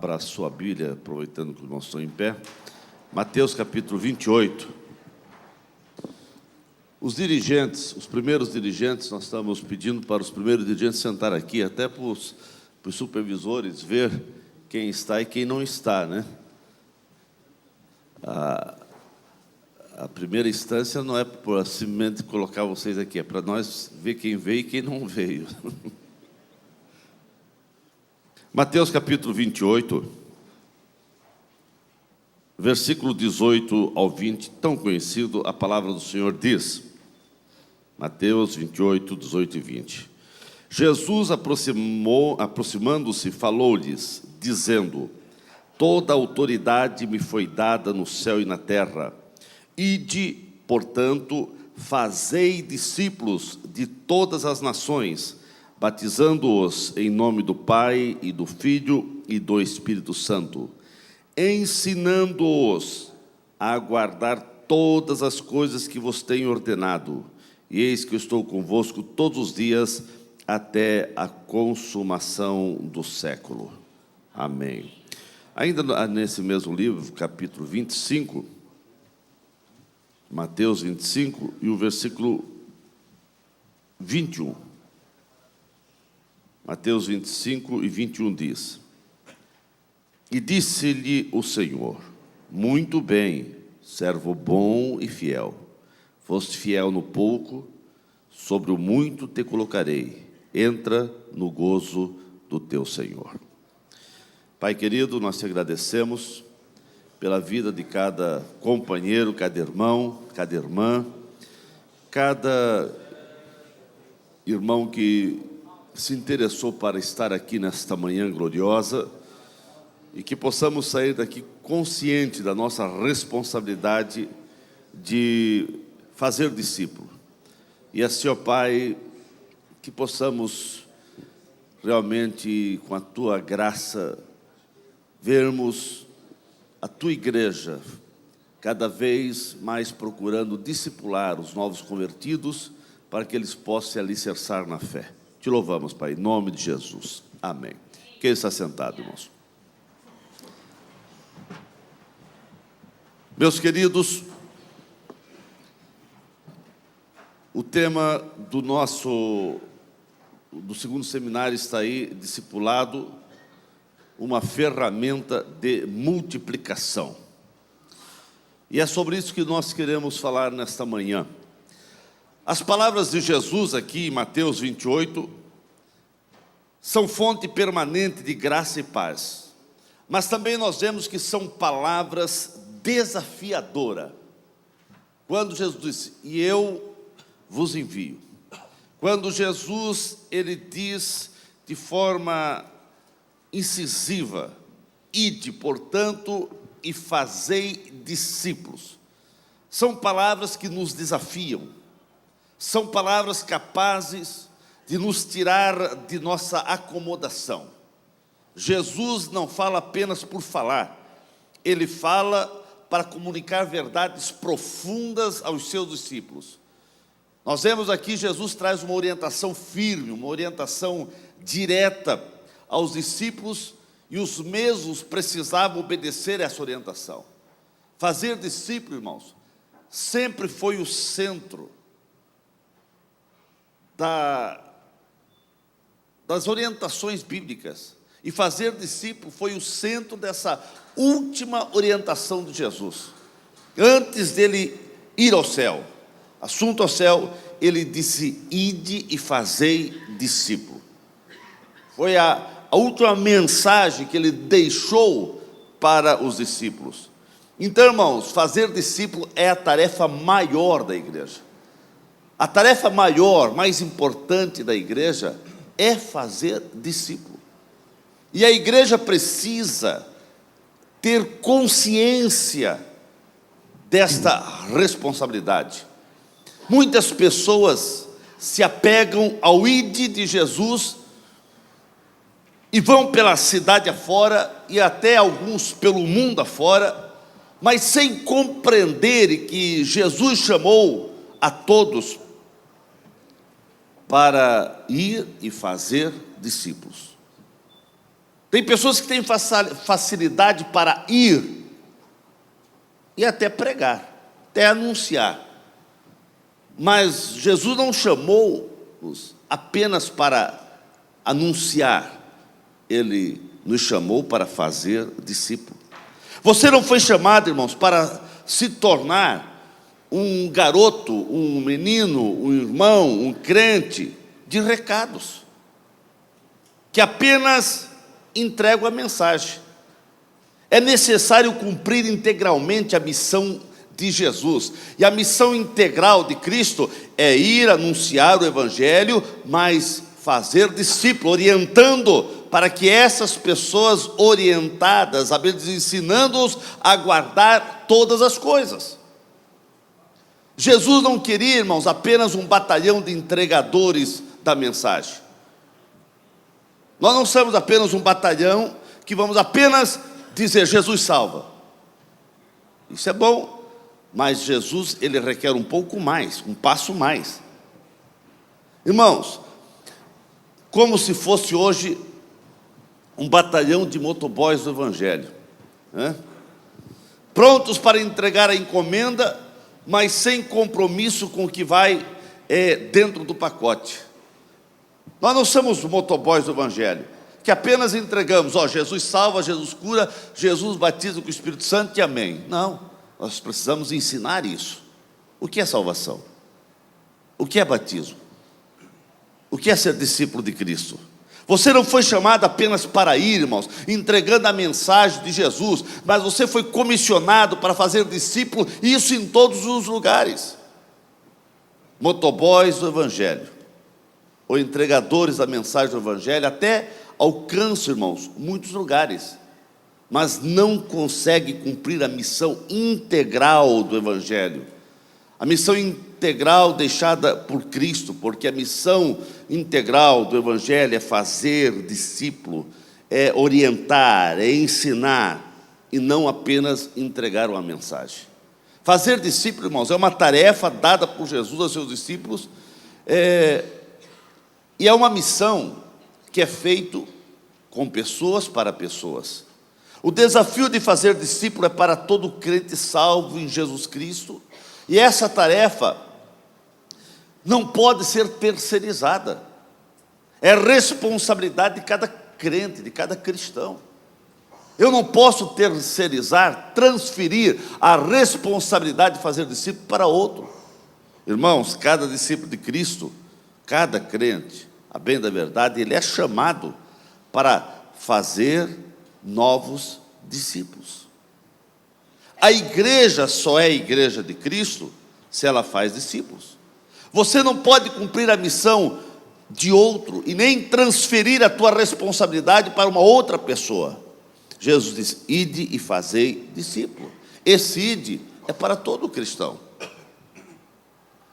Abra a sua Bíblia, aproveitando que os irmãos estão em pé. Mateus capítulo 28. Os dirigentes, os primeiros dirigentes, nós estamos pedindo para os primeiros dirigentes sentar aqui, até para os supervisores ver quem está e quem não está, né? A primeira instância não é para simplesmente colocar vocês aqui, é para nós ver quem veio e quem não veio. Mateus capítulo 28, versículo 18 ao 20, tão conhecido, a palavra do Senhor diz, Mateus 28, 18 e 20. Jesus aproximando-se, falou-lhes, dizendo: toda autoridade me foi dada no céu e na terra. Ide, portanto, fazei discípulos de todas as nações, batizando-os em nome do Pai e do Filho e do Espírito Santo, ensinando-os a guardar todas as coisas que vos tenho ordenado. E eis que eu estou convosco todos os dias até a consumação do século. Amém. Ainda nesse mesmo livro, capítulo 25, Mateus 25 e o versículo 21. Mateus 25 e 21 diz: e disse-lhe o Senhor: muito bem, servo bom e fiel. Foste fiel no pouco, sobre o muito te colocarei. Entra no gozo do teu Senhor. Pai querido, nós te agradecemos pela vida de cada companheiro, cada irmão, cada irmã, cada irmão que se interessou para estar aqui nesta manhã gloriosa, e que possamos sair daqui consciente da nossa responsabilidade de fazer discípulo. E assim, ó Pai, que possamos realmente, com a Tua graça, vermos a Tua igreja cada vez mais procurando discipular os novos convertidos, para que eles possam se alicerçar na fé. Te louvamos, Pai, em nome de Jesus. Amém. Quem está sentado, irmãos? Meus queridos, o tema do segundo seminário está aí, discipulado, uma ferramenta de multiplicação. E é sobre isso que nós queremos falar nesta manhã. As palavras de Jesus aqui em Mateus 28 são fonte permanente de graça e paz. Mas também nós vemos que são palavras desafiadoras. Quando Jesus disse, e eu vos envio. Quando Jesus, ele diz de forma incisiva, ide, portanto, e fazei discípulos. São palavras que nos desafiam. São palavras capazes de nos tirar de nossa acomodação. Jesus não fala apenas por falar. Ele fala para comunicar verdades profundas aos seus discípulos. Nós vemos aqui, Jesus traz uma orientação firme, uma orientação direta aos discípulos, e os mesmos precisavam obedecer essa orientação. Fazer discípulo, irmãos, sempre foi o centro das orientações bíblicas. E fazer discípulo foi o centro dessa última orientação de Jesus. Antes dele ir ao céu, assunto ao céu, ele disse, ide e fazei discípulo. Foi a última mensagem que ele deixou para os discípulos. Então, irmãos, fazer discípulo é a tarefa maior da igreja. A tarefa maior, mais importante da igreja é fazer discípulo. E a igreja precisa ter consciência desta responsabilidade. Muitas pessoas se apegam ao ide de Jesus e vão pela cidade afora e até alguns pelo mundo afora, mas sem compreender que Jesus chamou a todos para ir e fazer discípulos. Tem pessoas que têm facilidade para ir e até pregar, até anunciar. Mas Jesus não chamou-nos apenas para anunciar, Ele nos chamou para fazer discípulo. Você não foi chamado, irmãos, para se tornar um garoto, um menino, um irmão, um crente de recados, que apenas entrega a mensagem. É necessário cumprir integralmente a missão de Jesus. E a missão integral de Cristo é ir anunciar o Evangelho, mas fazer discípulo, orientando para que essas pessoas orientadas, ensinando-os a guardar todas as coisas. Jesus não queria, irmãos, apenas um batalhão de entregadores da mensagem. Nós não somos apenas um batalhão que vamos apenas dizer Jesus salva. Isso é bom, mas Jesus, ele requer um pouco mais, um passo mais. Irmãos, como se fosse hoje um batalhão de motoboys do Evangelho, né? Prontos para entregar a encomenda, mas sem compromisso com o que vai dentro do pacote. Nós não somos motoboys do Evangelho, que apenas entregamos, Jesus salva, Jesus cura, Jesus batiza com o Espírito Santo e amém. Não, nós precisamos ensinar isso. O que é salvação? O que é batismo? O que é ser discípulo de Cristo? Você não foi chamado apenas para ir, irmãos, entregando a mensagem de Jesus, mas você foi comissionado para fazer discípulo, isso em todos os lugares. Motoboys do Evangelho, ou entregadores da mensagem do Evangelho, até alcançam, irmãos, muitos lugares, mas não consegue cumprir a missão integral do Evangelho. A missão integral deixada por Cristo, porque a missão integral do Evangelho é fazer discípulo, é orientar, é ensinar, e não apenas entregar uma mensagem. Fazer discípulo, irmãos, é uma tarefa dada por Jesus aos seus discípulos, e é uma missão que é feita com pessoas para pessoas. O desafio de fazer discípulo é para todo crente salvo em Jesus Cristo, e essa tarefa não pode ser terceirizada. É responsabilidade de cada crente, de cada cristão. Eu não posso terceirizar, transferir a responsabilidade de fazer discípulo para outro. Irmãos, cada discípulo de Cristo, cada crente, a bem da verdade, ele é chamado para fazer novos discípulos. A igreja só é a igreja de Cristo se ela faz discípulos. Você não pode cumprir a missão de outro e nem transferir a tua responsabilidade para uma outra pessoa. Jesus disse: ide e fazei discípulo. Esse ide é para todo cristão.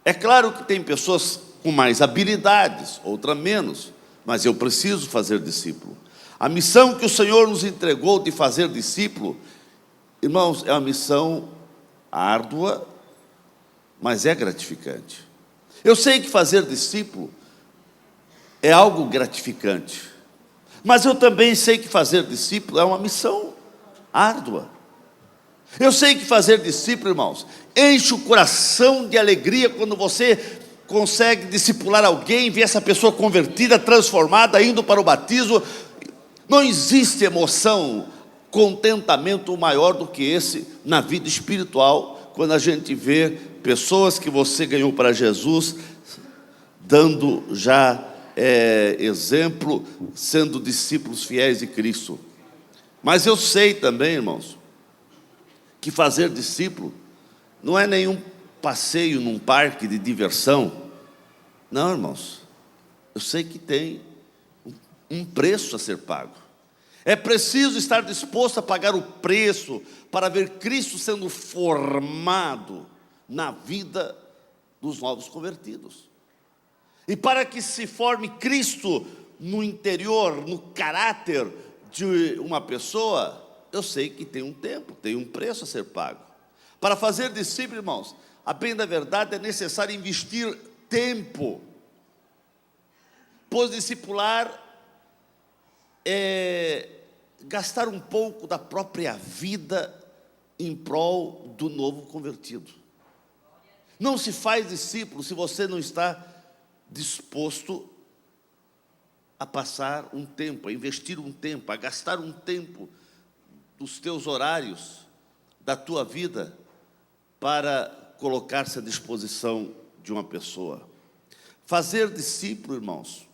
É claro que tem pessoas com mais habilidades, outra menos, mas eu preciso fazer discípulo. A missão que o Senhor nos entregou de fazer discípulo, irmãos, é uma missão árdua, mas é gratificante. Eu sei que fazer discípulo é algo gratificante, mas eu também sei que fazer discípulo é uma missão árdua. Eu sei que fazer discípulo, irmãos, enche o coração de alegria quando você consegue discipular alguém, ver essa pessoa convertida, transformada, indo para o batismo. Não existe emoção, contentamento maior do que esse na vida espiritual, quando a gente vê pessoas que você ganhou para Jesus, dando já exemplo, sendo discípulos fiéis de Cristo. Mas eu sei também, irmãos, que fazer discípulo não é nenhum passeio num parque de diversão. Não, irmãos, eu sei que tem um preço a ser pago. É preciso estar disposto a pagar o preço para ver Cristo sendo formado na vida dos novos convertidos. E para que se forme Cristo no interior, no caráter de uma pessoa, eu sei que tem um tempo, tem um preço a ser pago. Para fazer discípulo, irmãos, a bem da verdade é necessário investir tempo, pois discipular gastar um pouco da própria vida em prol do novo convertido. Não se faz discípulo se você não está disposto a passar um tempo, a investir um tempo, a gastar um tempo dos teus horários, da tua vida, para colocar-se à disposição de uma pessoa. Fazer discípulo, irmãos,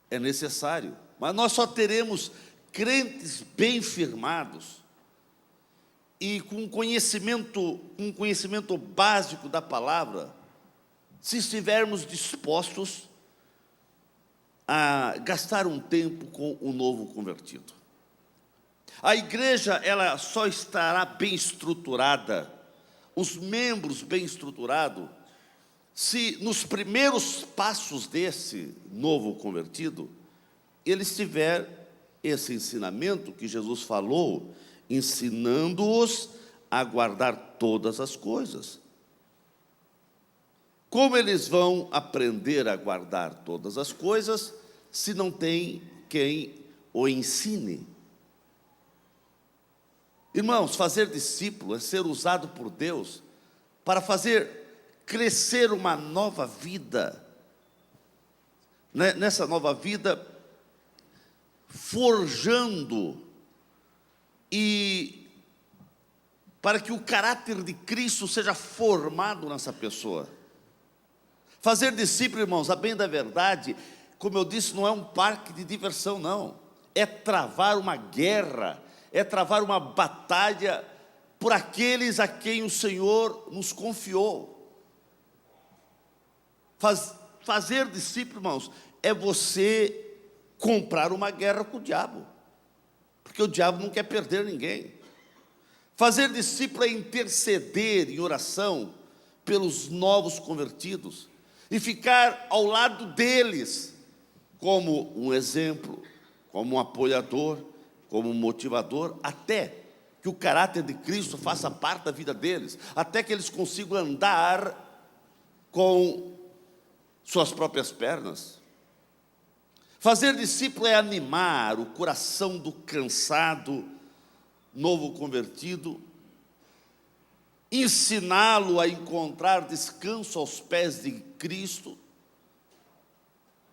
é necessário, mas nós só teremos crentes bem firmados e com um conhecimento básico da palavra, se estivermos dispostos a gastar um tempo com o novo convertido. A igreja, ela só estará bem estruturada, os membros bem estruturados, se nos primeiros passos desse novo convertido, ele tiver esse ensinamento que Jesus falou, ensinando-os a guardar todas as coisas. Como eles vão aprender a guardar todas as coisas se não tem quem o ensine? Irmãos, fazer discípulo é ser usado por Deus para fazer crescer uma nova vida. Nessa nova vida, forjando e para que o caráter de Cristo seja formado nessa pessoa. Fazer discípulo, irmãos, a bem da verdade, como eu disse, não é um parque de diversão, não. É travar uma guerra, é travar uma batalha por aqueles a quem o Senhor nos confiou. Fazer discípulo, irmãos, é você comprar uma guerra com o diabo, porque o diabo não quer perder ninguém. Fazer discípulo é interceder em oração pelos novos convertidos e ficar ao lado deles como um exemplo, como um apoiador, como um motivador, até que o caráter de Cristo faça parte da vida deles, até que eles consigam andar com suas próprias pernas. Fazer discípulo é animar o coração do cansado, novo convertido, ensiná-lo a encontrar descanso aos pés de Cristo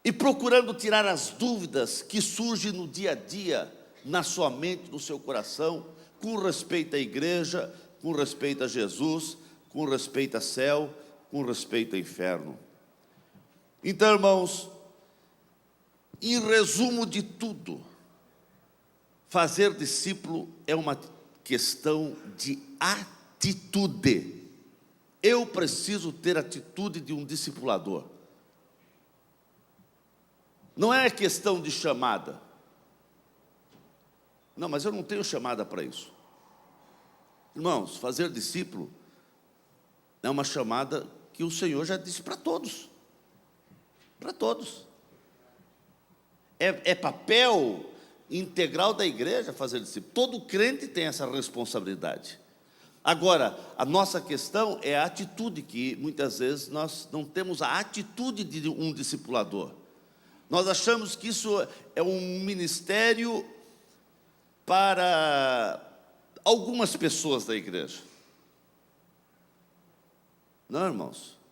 e procurando tirar as dúvidas que surgem no dia a dia, na sua mente, no seu coração, com respeito à igreja, com respeito a Jesus, com respeito a céu, com respeito ao inferno. Então, irmãos, em resumo de tudo, fazer discípulo é uma questão de atitude. Eu preciso ter a atitude de um discipulador. Não é questão de chamada. Não, mas eu não tenho chamada para isso. Irmãos, fazer discípulo é uma chamada que o Senhor já disse para todos. Para todos. É papel integral da igreja fazer discípulo. Todo crente tem essa responsabilidade. Agora, a nossa questão é a atitude, que muitas vezes nós não temos a atitude de um discipulador. Nós achamos que isso é um ministério para algumas pessoas da igreja. Não, irmãos.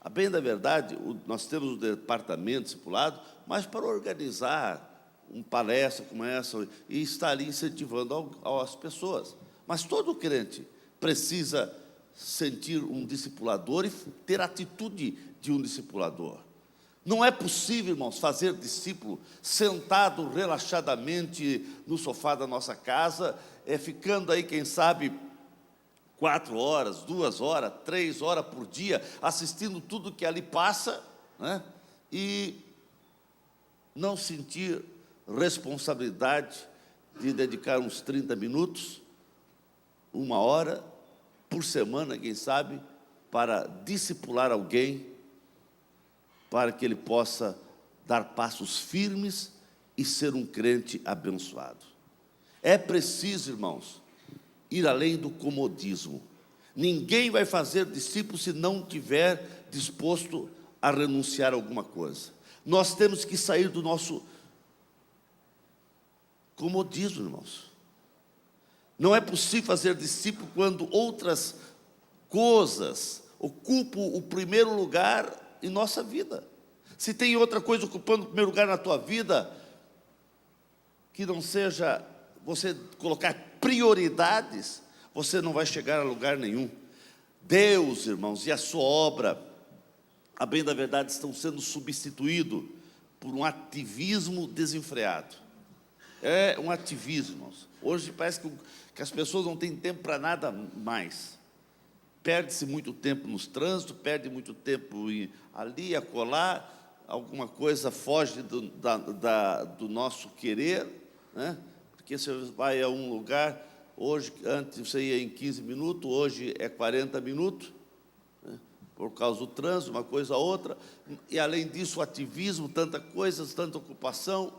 A bem da verdade, nós temos o departamento discipulado, mas para organizar uma palestra como essa e estar ali incentivando as pessoas. Mas todo crente precisa sentir um discipulador e ter a atitude de um discipulador. Não é possível, irmãos, fazer discípulo sentado relaxadamente no sofá da nossa casa, ficando aí, quem sabe, 4 horas, 2 horas, 3 horas por dia, assistindo tudo que ali passa, né? E não sentir responsabilidade de dedicar uns 30 minutos, 1 hora, por semana, quem sabe, para discipular alguém, para que ele possa dar passos firmes e ser um crente abençoado. É preciso, irmãos, ir além do comodismo. Ninguém vai fazer discípulo se não tiver disposto a renunciar a alguma coisa. Nós temos que sair do nosso comodismo, irmãos. Não é possível fazer discípulo quando outras coisas ocupam o primeiro lugar em nossa vida. Se tem outra coisa ocupando o primeiro lugar na tua vida, que não seja você colocar prioridades, você não vai chegar a lugar nenhum. Deus, irmãos, e a sua obra, a bem da verdade, estão sendo substituídos por um ativismo desenfreado. É um ativismo, irmãos. Hoje parece que as pessoas não têm tempo para nada mais. Perde-se muito tempo nos trânsitos, perde muito tempo ali, acolá, alguma coisa foge do nosso querer, né? Porque você vai a um lugar, hoje, antes você ia em 15 minutos, hoje é 40 minutos, né? Por causa do trânsito, uma coisa ou outra, e além disso o ativismo, tanta coisa, tanta ocupação.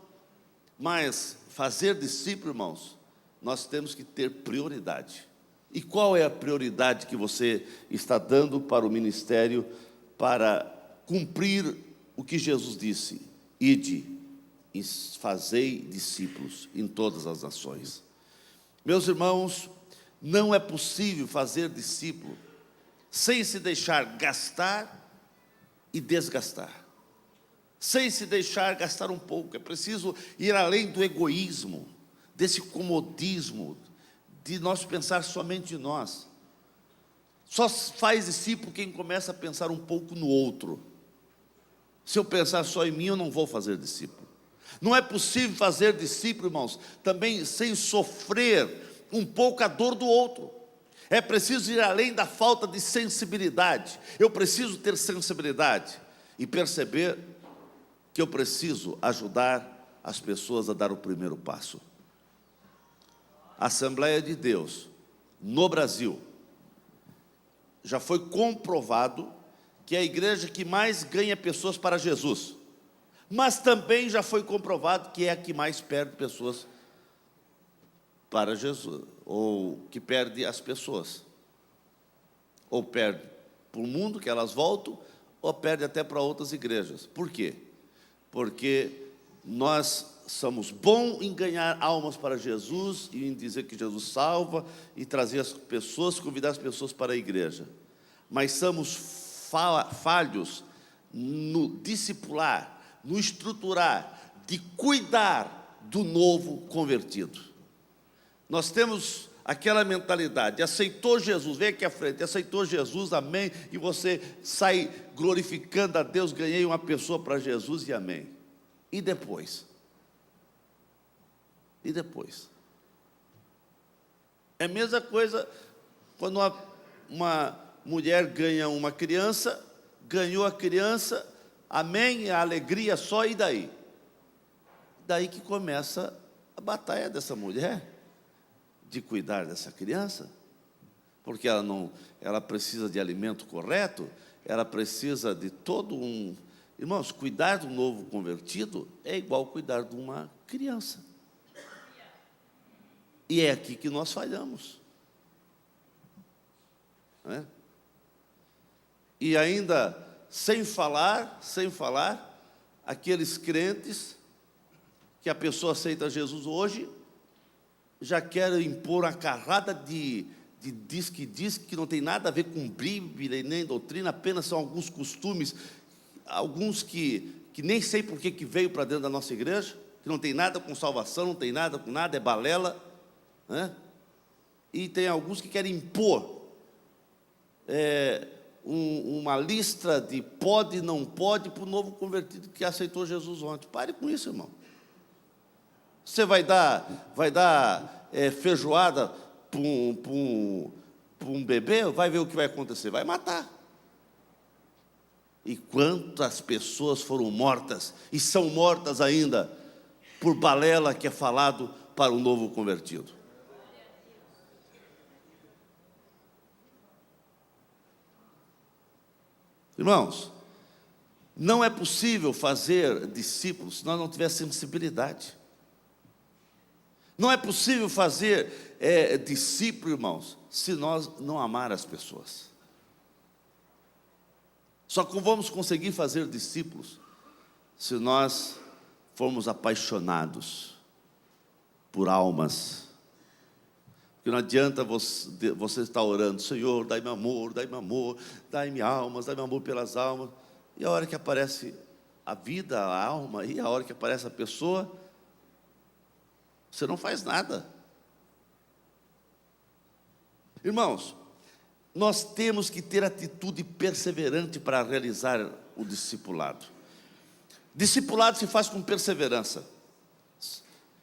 Mas fazer discípulo, irmãos, nós temos que ter prioridade. E qual é a prioridade que você está dando para o ministério, para cumprir o que Jesus disse? Ide e fazei discípulos em todas as nações. Meus irmãos, não é possível fazer discípulo sem se deixar gastar e desgastar, sem se deixar gastar um pouco. É preciso ir além do egoísmo, desse comodismo, de nós pensar somente em nós. Só faz discípulo quem começa a pensar um pouco no outro. Se eu pensar só em mim, eu não vou fazer discípulo. Não é possível fazer discípulo, irmãos, também sem sofrer um pouco a dor do outro. É preciso ir além da falta de sensibilidade. Eu preciso ter sensibilidade e perceber que eu preciso ajudar as pessoas a dar o primeiro passo. A Assembleia de Deus, no Brasil, já foi comprovado que é a igreja que mais ganha pessoas para Jesus, mas também já foi comprovado que é a que mais perde pessoas para Jesus, ou que perde as pessoas, ou perde para o mundo, que elas voltam, ou perde até para outras igrejas. Por quê? Porque nós somos bons em ganhar almas para Jesus, e em dizer que Jesus salva, e trazer as pessoas, convidar as pessoas para a igreja, mas somos falhos no discipular, no estruturar, de cuidar do novo convertido. Nós temos aquela mentalidade: aceitou Jesus, vem aqui à frente, aceitou Jesus, amém, e você sai glorificando a Deus, ganhei uma pessoa para Jesus e amém. E depois? E depois? É a mesma coisa quando uma mulher ganha uma criança, ganhou a criança, amém, a alegria só, e daí? Daí que começa a batalha dessa mulher, de cuidar dessa criança, porque ela precisa de alimento correto, ela precisa de todo um... Irmãos, cuidar do novo convertido é igual cuidar de uma criança. E é aqui que nós falhamos, né? E ainda, sem falar, aqueles crentes que a pessoa aceita Jesus hoje, já querem impor uma carrada de diz que não tem nada a ver com Bíblia e nem doutrina, apenas são alguns costumes, alguns que nem sei por que veio para dentro da nossa igreja, que não tem nada com salvação, não tem nada com nada, é balela, né? E tem alguns que querem impor uma lista de pode e não pode para o novo convertido que aceitou Jesus ontem. Pare com isso, irmão. Você vai dar feijoada para um bebê, vai ver o que vai acontecer, vai matar. E quantas pessoas foram mortas, e são mortas ainda, por balela que é falado para o novo convertido. Irmãos, não é possível fazer discípulos se nós não tivermos sensibilidade. Não é possível fazer discípulo, irmãos, se nós não amar as pessoas. Só que vamos conseguir fazer discípulos se nós formos apaixonados. por almas. Porque não adianta você estar orando: Senhor, dai-me amor, dai-me almas, dai-me amor pelas almas. E a hora que aparece a vida, a alma, e a hora que aparece a pessoa, você não faz nada. Irmãos, nós temos que ter atitude perseverante para realizar o discipulado. Discipulado se faz com perseverança.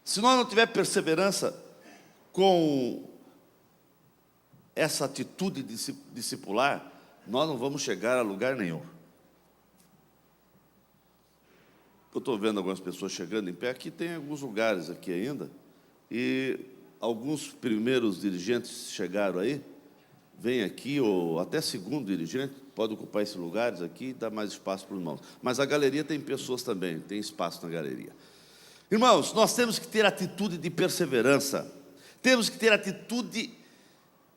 Se nós não tivermos perseverança com essa atitude discipular, nós não vamos chegar a lugar nenhum. Eu estou vendo algumas pessoas chegando em pé. Aqui tem alguns lugares aqui ainda, e alguns primeiros dirigentes chegaram aí. Vem aqui, ou até segundo dirigente, pode ocupar esses lugares aqui e dar mais espaço para os irmãos. Mas a galeria tem pessoas também, tem espaço na galeria. Irmãos, nós temos que ter atitude de perseverança. Temos que ter atitude.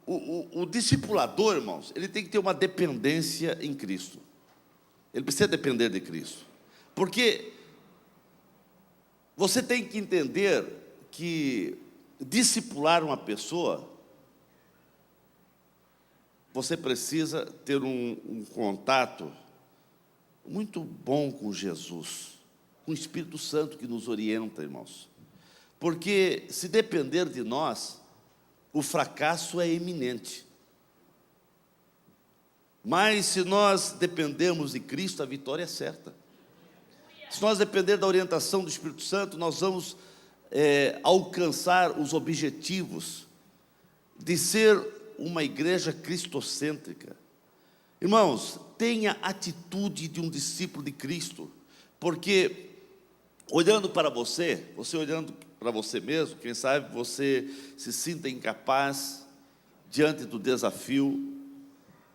O discipulador, irmãos, ele tem que ter uma dependência em Cristo. Ele precisa depender de Cristo. Porque você tem que entender que discipular uma pessoa, você precisa ter um contato muito bom com Jesus, com o Espírito Santo que nos orienta, irmãos. Porque se depender de nós, o fracasso é iminente. Mas se nós dependermos de Cristo, a vitória é certa. Se nós depender da orientação do Espírito Santo, nós vamos alcançar os objetivos de ser uma igreja cristocêntrica. Irmãos, tenha a atitude de um discípulo de Cristo, porque olhando para você olhando para você mesmo, quem sabe você se sinta incapaz diante do desafio,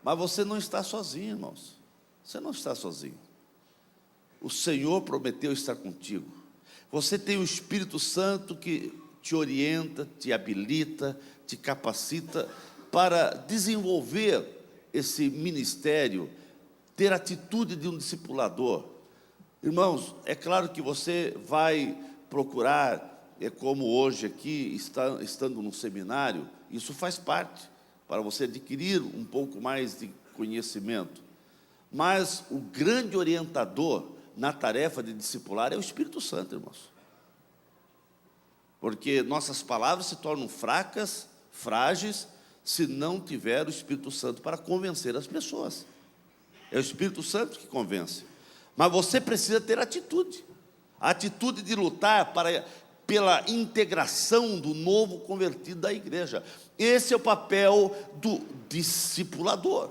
mas você não está sozinho, irmãos. Você não está sozinho. O Senhor prometeu estar contigo. Você tem o Espírito Santo que te orienta, te habilita, te capacita para desenvolver esse ministério, ter a atitude de um discipulador. Irmãos, é claro que você vai procurar, como hoje aqui, estando no seminário, isso faz parte, para você adquirir um pouco mais de conhecimento. Mas o grande orientador na tarefa de discipular é o Espírito Santo, irmãos. Porque nossas palavras se tornam fracas, frágeis, se não tiver o Espírito Santo para convencer as pessoas. É o Espírito Santo que convence. Mas você precisa ter atitude. A atitude de lutar pela integração do novo convertido da igreja. Esse é o papel do discipulador.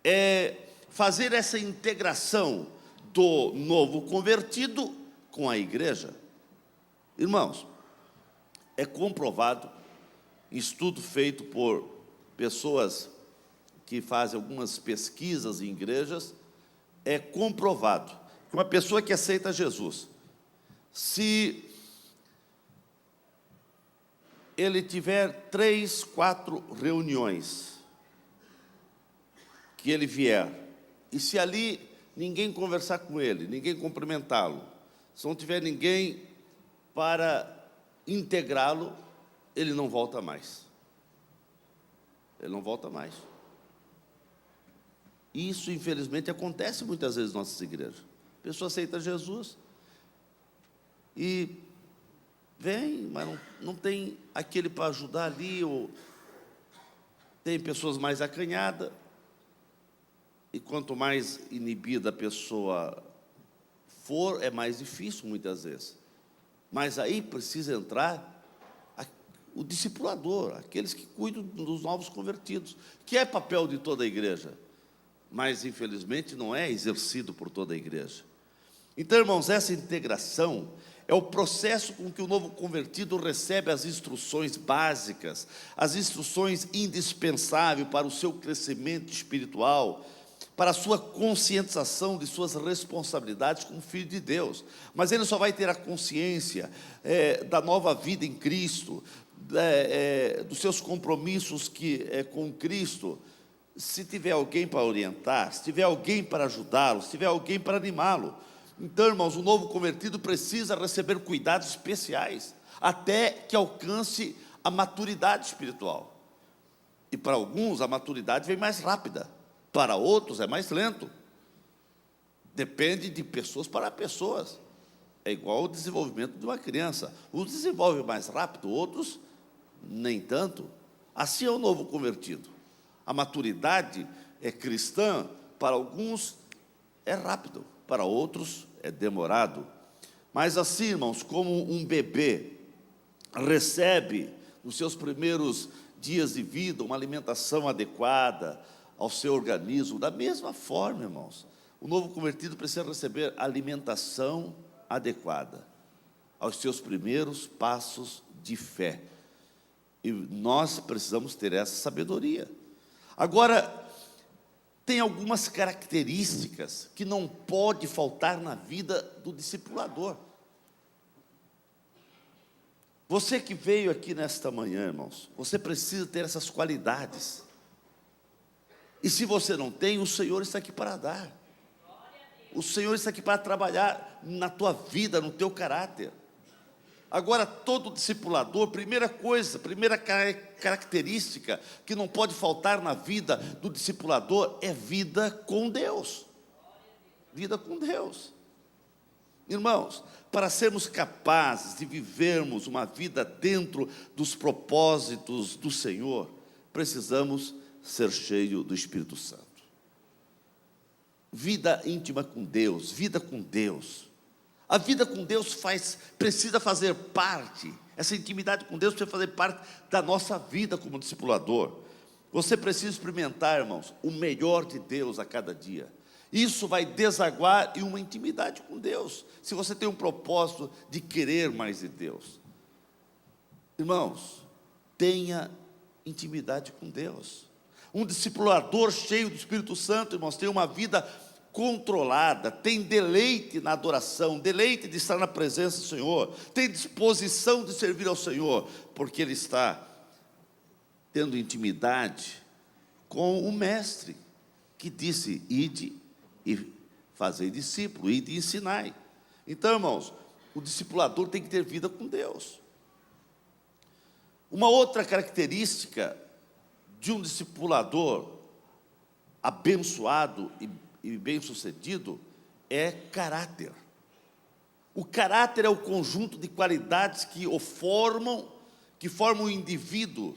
É fazer essa integração do novo convertido com a igreja. Irmãos, é comprovado, estudo feito por pessoas que fazem algumas pesquisas em igrejas, é comprovado que uma pessoa que aceita Jesus, se ele tiver 3, 4 reuniões que ele vier, e se ali ninguém conversar com ele, ninguém cumprimentá-lo, se não tiver ninguém para integrá-lo, ele não volta mais. Ele não volta mais. Isso, infelizmente, acontece muitas vezes em nossas igrejas. A pessoa aceita Jesus e vem, mas não tem aquele para ajudar ali, ou tem pessoas mais acanhadas, e quanto mais inibida a pessoa for, é mais difícil muitas vezes. Mas aí precisa entrar o discipulador, aqueles que cuidam dos novos convertidos, que é papel de toda a igreja, mas infelizmente não é exercido por toda a igreja. Então, irmãos, essa integração é o processo com que o novo convertido recebe as instruções básicas, as instruções indispensáveis para o seu crescimento espiritual, para a sua conscientização de suas responsabilidades como filho de Deus. Mas ele só vai ter a consciência da nova vida em Cristo, dos seus compromissos com Cristo, se tiver alguém para orientar, se tiver alguém para ajudá-lo, se tiver alguém para animá-lo. Então, irmãos, o novo convertido precisa receber cuidados especiais. até que alcance a maturidade espiritual. E para alguns a maturidade vem mais rápida, para outros é mais lento. Depende de pessoas para pessoas. É igual o desenvolvimento de uma criança. Uns desenvolvem mais rápido, outros nem tanto. Assim é o novo convertido. A maturidade é cristã, para alguns é rápido, para outros é demorado. Mas assim, irmãos, como um bebê recebe nos seus primeiros dias de vida uma alimentação adequada ao seu organismo, da mesma forma, irmãos, o novo convertido precisa receber alimentação adequada aos seus primeiros passos de fé. E nós precisamos ter essa sabedoria. Agora, tem algumas características que não pode faltar na vida do discipulador. Você que veio aqui nesta manhã, irmãos, você precisa ter essas qualidades. E se você não tem, o Senhor está aqui para dar. O Senhor está aqui para trabalhar na tua vida, no teu caráter. Agora, todo discipulador, primeira característica que não pode faltar na vida do discipulador é vida com Deus. Vida com Deus. Irmãos, para sermos capazes de vivermos uma vida dentro dos propósitos do Senhor, precisamos ser cheios do Espírito Santo. Vida íntima com Deus, vida com Deus. A vida com Deus precisa fazer parte, essa intimidade com Deus precisa fazer parte da nossa vida como discipulador. Você precisa experimentar, irmãos, o melhor de Deus a cada dia. Isso vai desaguar em uma intimidade com Deus, se você tem um propósito de querer mais de Deus. Irmãos, tenha intimidade com Deus. Um discipulador cheio do Espírito Santo, irmãos, tem uma vida controlada, tem deleite na adoração, deleite de estar na presença do Senhor, tem disposição de servir ao Senhor, porque ele está tendo intimidade com o Mestre, que disse: ide e fazei discípulo, ide e ensinai. Então, irmãos, o discipulador tem que ter vida com Deus. Uma outra característica de um discipulador abençoado e bem-sucedido é caráter. O caráter é o conjunto de qualidades que formam o indivíduo.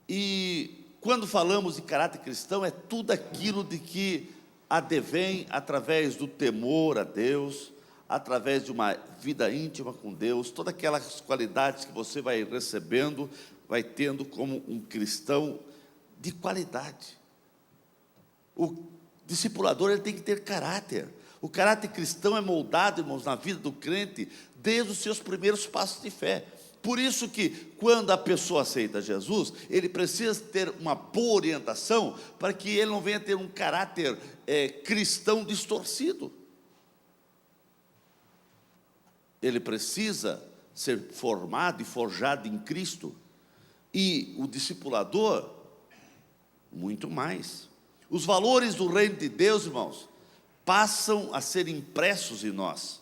E quando falamos de caráter cristão, é tudo aquilo de que advém através do temor a Deus, através de uma vida íntima com Deus, todas aquelas qualidades que você vai recebendo, vai tendo como um cristão de qualidade. O discipulador, ele tem que ter caráter. O caráter cristão é moldado, irmãos, na vida do crente desde os seus primeiros passos de fé. Por isso que quando a pessoa aceita Jesus, ele precisa ter uma boa orientação para que ele não venha ter um caráter cristão distorcido. Ele precisa ser formado e forjado em Cristo. E o discipulador, muito mais. Os valores do reino de Deus, irmãos, passam a ser impressos em nós,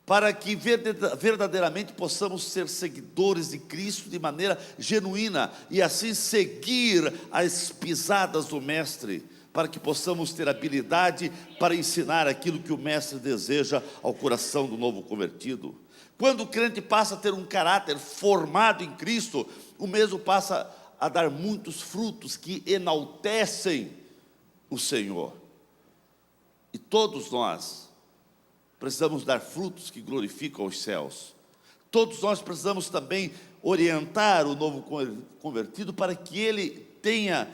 para que verdadeiramente possamos ser seguidores de Cristo de maneira genuína, e assim seguir as pisadas do Mestre, para que possamos ter habilidade para ensinar aquilo que o Mestre deseja ao coração do novo convertido. Quando o crente passa a ter um caráter formado em Cristo, o mesmo passa a dar muitos frutos que enaltecem o Senhor. E todos nós precisamos dar frutos que glorificam os céus. Todos nós precisamos também orientar o novo convertido para que ele tenha,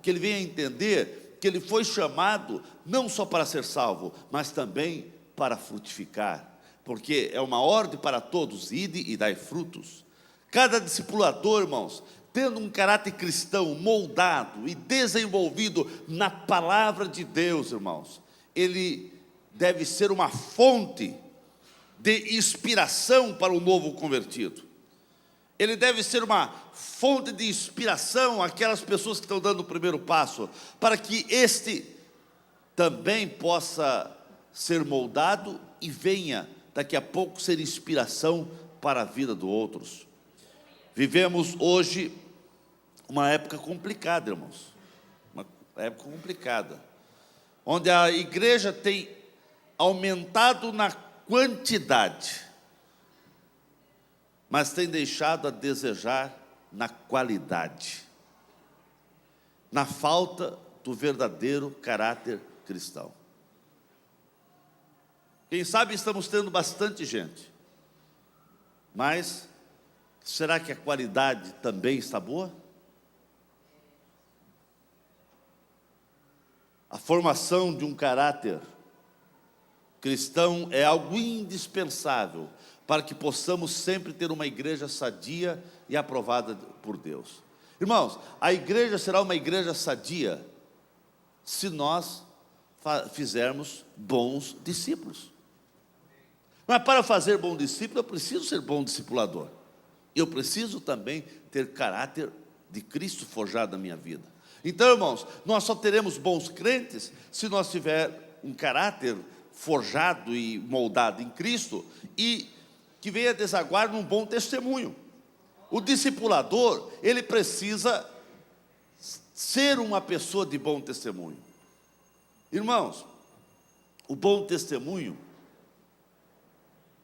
que ele venha a entender que ele foi chamado não só para ser salvo, mas também para frutificar. Porque é uma ordem para todos: ide e dai frutos. Cada discipulador, irmãos, tendo um caráter cristão moldado e desenvolvido na palavra de Deus, irmãos, ele deve ser uma fonte de inspiração para o novo convertido. Ele deve ser uma fonte de inspiração àquelas pessoas que estão dando o primeiro passo, para que este também possa ser moldado e venha daqui a pouco ser inspiração para a vida dos outros. Vivemos hoje uma época complicada, irmãos. Uma época complicada, onde a igreja tem aumentado na quantidade, mas tem deixado a desejar na qualidade, na falta do verdadeiro caráter cristão. Quem sabe estamos tendo bastante gente, mas será que a qualidade também está boa? A formação de um caráter cristão é algo indispensável para que possamos sempre ter uma igreja sadia e aprovada por Deus. Irmãos, a igreja será uma igreja sadia se nós fizermos bons discípulos. Mas para fazer bom discípulo, eu preciso ser bom discipulador. Eu preciso também ter caráter de Cristo forjado na minha vida. Então, irmãos, nós só teremos bons crentes se nós tivermos um caráter forjado e moldado em Cristo e que venha desaguar num bom testemunho. O discipulador, ele precisa ser uma pessoa de bom testemunho. Irmãos, o bom testemunho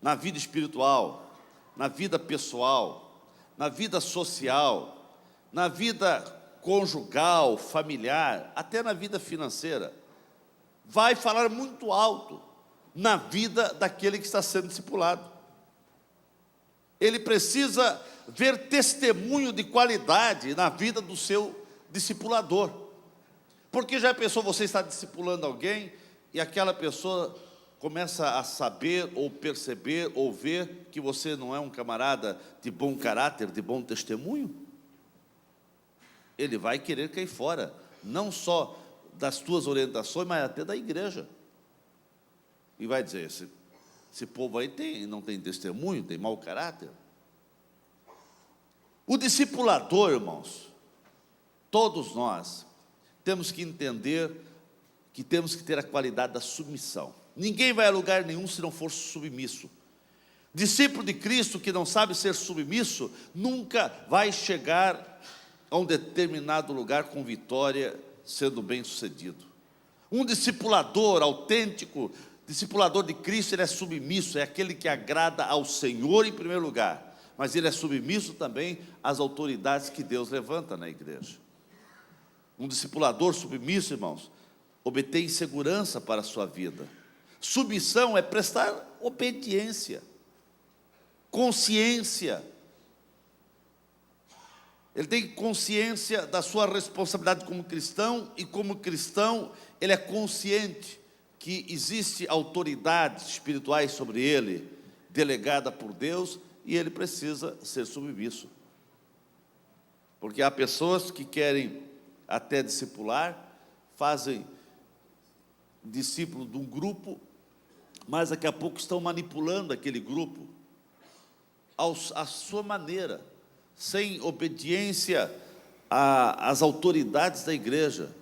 na vida espiritual, na vida pessoal, na vida social, na vida conjugal, familiar, até na vida financeira, vai falar muito alto na vida daquele que está sendo discipulado. Ele precisa ver testemunho de qualidade na vida do seu discipulador. Porque já pensou, você está discipulando alguém e aquela pessoa começa a saber ou perceber ou ver que você não é um camarada de bom caráter, de bom testemunho? Ele vai querer cair fora, não só das tuas orientações, mas até da igreja. E vai dizer, esse povo aí não tem testemunho, tem mau caráter. O discipulador, irmãos, todos nós temos que entender que temos que ter a qualidade da submissão. Ninguém vai a lugar nenhum se não for submisso. Discípulo de Cristo que não sabe ser submisso, nunca vai chegar a um determinado lugar com vitória, sendo bem sucedido. Um discipulador autêntico, discipulador de Cristo, ele é submisso, é aquele que agrada ao Senhor em primeiro lugar, mas ele é submisso também às autoridades que Deus levanta na igreja. Um discipulador submisso, irmãos, obtém segurança para a sua vida. Submissão é prestar obediência, consciência. Ele tem consciência da sua responsabilidade como cristão, e como cristão, ele é consciente que existe autoridades espirituais sobre ele, delegada por Deus, e ele precisa ser submisso. Porque há pessoas que querem até discipular, fazem discípulo de um grupo, mas daqui a pouco estão manipulando aquele grupo à sua maneira, sem obediência às autoridades da igreja.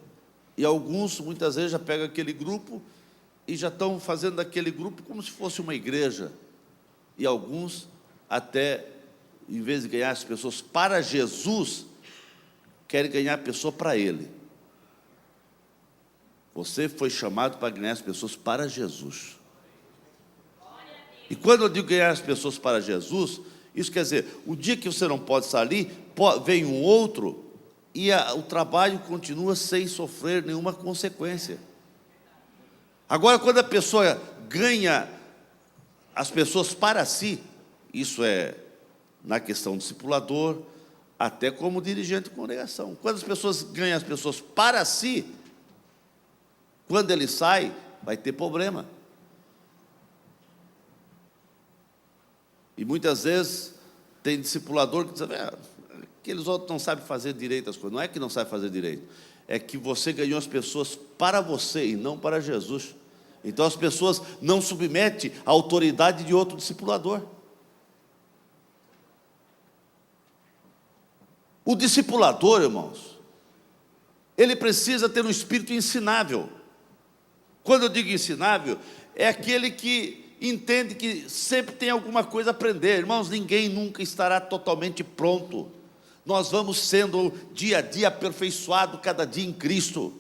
E alguns, muitas vezes, já pegam aquele grupo e já estão fazendo daquele grupo como se fosse uma igreja. E alguns, até, em vez de ganhar as pessoas para Jesus, querem ganhar a pessoa para Ele. Você foi chamado para ganhar as pessoas para Jesus. E quando eu digo ganhar as pessoas para Jesus, isso quer dizer, o dia que você não pode estar ali, vem um outro, e o trabalho continua sem sofrer nenhuma consequência. Agora, quando a pessoa ganha as pessoas para si, isso é na questão discipulador, até como dirigente de congregação. Quando as pessoas ganham as pessoas para si, quando ele sai, vai ter problema. E muitas vezes tem discipulador que diz, aqueles outros não sabem fazer direito as coisas. Não é que não sabe fazer direito, é que você ganhou as pessoas para você e não para Jesus. Então as pessoas não submetem à autoridade de outro discipulador. O discipulador, irmãos, ele precisa ter um espírito ensinável. Quando eu digo ensinável, é aquele que entende que sempre tem alguma coisa a aprender. Irmãos, ninguém nunca estará totalmente pronto. Nós vamos sendo dia a dia aperfeiçoado cada dia em Cristo.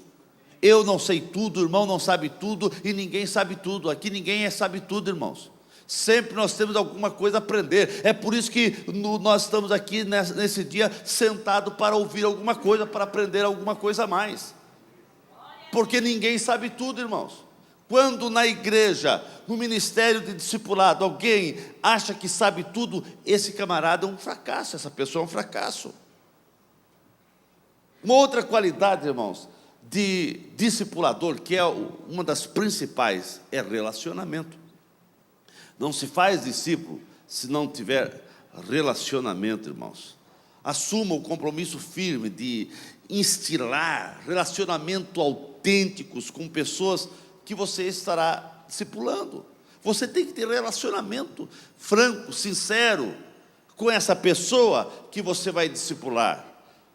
Eu não sei tudo, o irmão não sabe tudo, e ninguém sabe tudo. Aqui ninguém sabe tudo, irmãos. Sempre nós temos alguma coisa a aprender. É por isso que nós estamos aqui nesse dia sentados para ouvir alguma coisa, para aprender alguma coisa a mais. Porque ninguém sabe tudo, irmãos. Quando na igreja, no ministério de discipulado, alguém acha que sabe tudo, esse camarada é um fracasso, essa pessoa é um fracasso. Uma outra qualidade, irmãos, de discipulador, que é uma das principais, é relacionamento. Não se faz discípulo se não tiver relacionamento, irmãos. Assuma o compromisso firme de instilar relacionamento autênticos com pessoas que você estará discipulando. Você tem que ter relacionamento franco, sincero com essa pessoa que você vai discipular.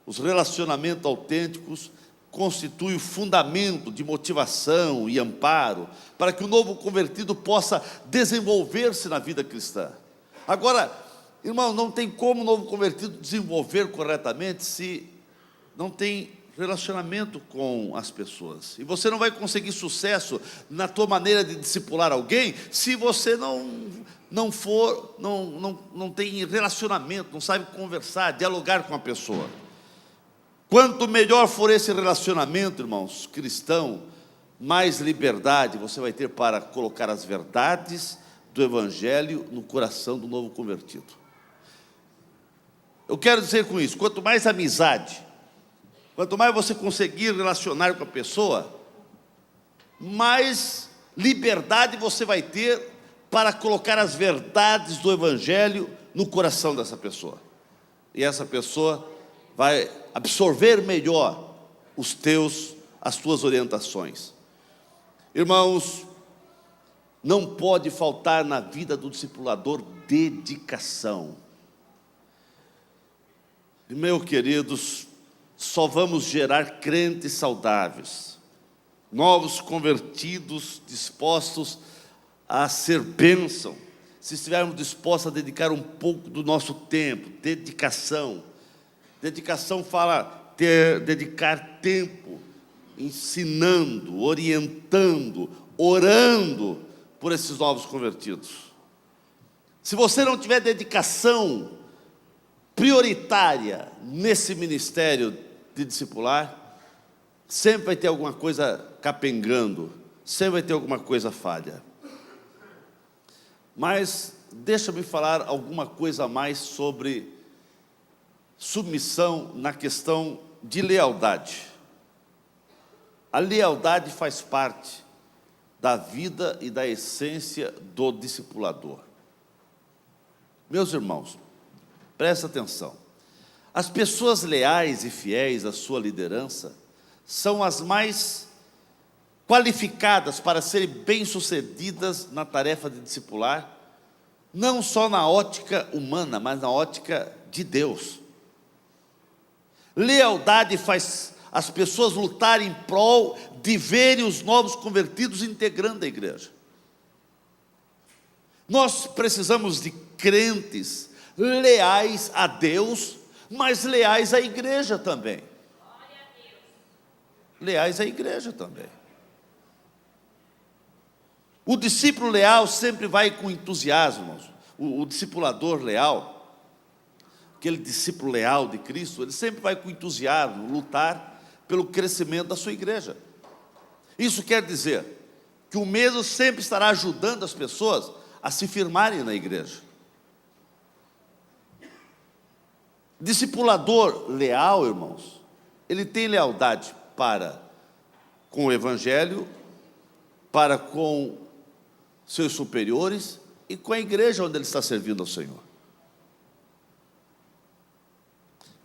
Os relacionamentos autênticos constituem o fundamento de motivação e amparo para que o novo convertido possa desenvolver-se na vida cristã. Agora, irmão, não tem como o novo convertido desenvolver corretamente se não tem relacionamento com as pessoas. E você não vai conseguir sucesso na tua maneira de discipular alguém se você não tem relacionamento, não sabe conversar, dialogar com a pessoa. Quanto melhor for esse relacionamento, irmãos, cristão, mais liberdade você vai ter para colocar as verdades do Evangelho no coração do novo convertido. Eu quero dizer com isso, quanto mais amizade, quanto mais você conseguir relacionar com a pessoa, mais liberdade você vai ter para colocar as verdades do Evangelho no coração dessa pessoa. E essa pessoa vai absorver melhor as tuas orientações. Irmãos, não pode faltar na vida do discipulador dedicação. E, meus queridos, só vamos gerar crentes saudáveis, novos convertidos dispostos a ser bênção, se estivermos dispostos a dedicar um pouco do nosso tempo. Dedicação fala dedicar tempo, ensinando, orientando, orando por esses novos convertidos. Se você não tiver dedicação prioritária nesse ministério de discipular, sempre vai ter alguma coisa capengando, sempre vai ter alguma coisa falha. Mas deixa-me falar alguma coisa a mais sobre submissão na questão de lealdade. A lealdade faz parte da vida e da essência do discipulador. Meus irmãos, presta atenção. As pessoas leais e fiéis à sua liderança são as mais qualificadas para serem bem-sucedidas na tarefa de discipular, não só na ótica humana, mas na ótica de Deus. Lealdade faz as pessoas lutarem em prol de verem os novos convertidos integrando a igreja. Nós precisamos de crentes leais a Deus, mas leais à igreja também. Leais à igreja também. O discípulo leal sempre vai com entusiasmo. O discipulador leal, aquele discípulo leal de Cristo, ele sempre vai com entusiasmo lutar pelo crescimento da sua igreja. Isso quer dizer que o mesmo sempre estará ajudando as pessoas a se firmarem na igreja. Discipulador leal, irmãos, ele tem lealdade para com o Evangelho, para com seus superiores e com a igreja onde ele está servindo ao Senhor.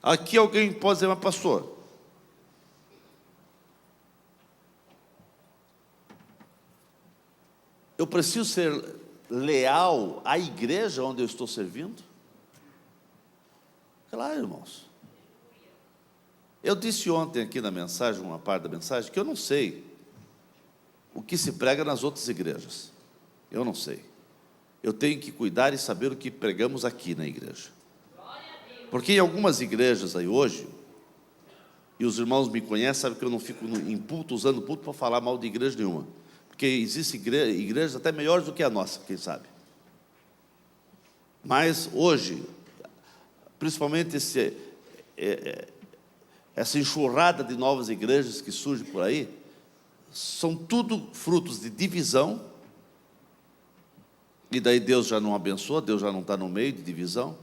Aqui alguém pode dizer, mas pastor, eu preciso ser leal à igreja onde eu estou servindo? Claro, irmãos. Eu disse ontem aqui na mensagem, uma parte da mensagem, que eu não sei o que se prega nas outras igrejas. Eu não sei. eu tenho que cuidar e saber o que pregamos aqui na igreja. Porque em algumas igrejas aí hoje, e os irmãos me conhecem, sabem que eu não fico em púlpito, usando púlpito para falar mal de igreja nenhuma. Porque existem igrejas até melhores do que a nossa, quem sabe. Mas hoje, principalmente essa enxurrada de novas igrejas que surge por aí, são tudo frutos de divisão, e daí Deus já não abençoa, Deus já não está no meio de divisão.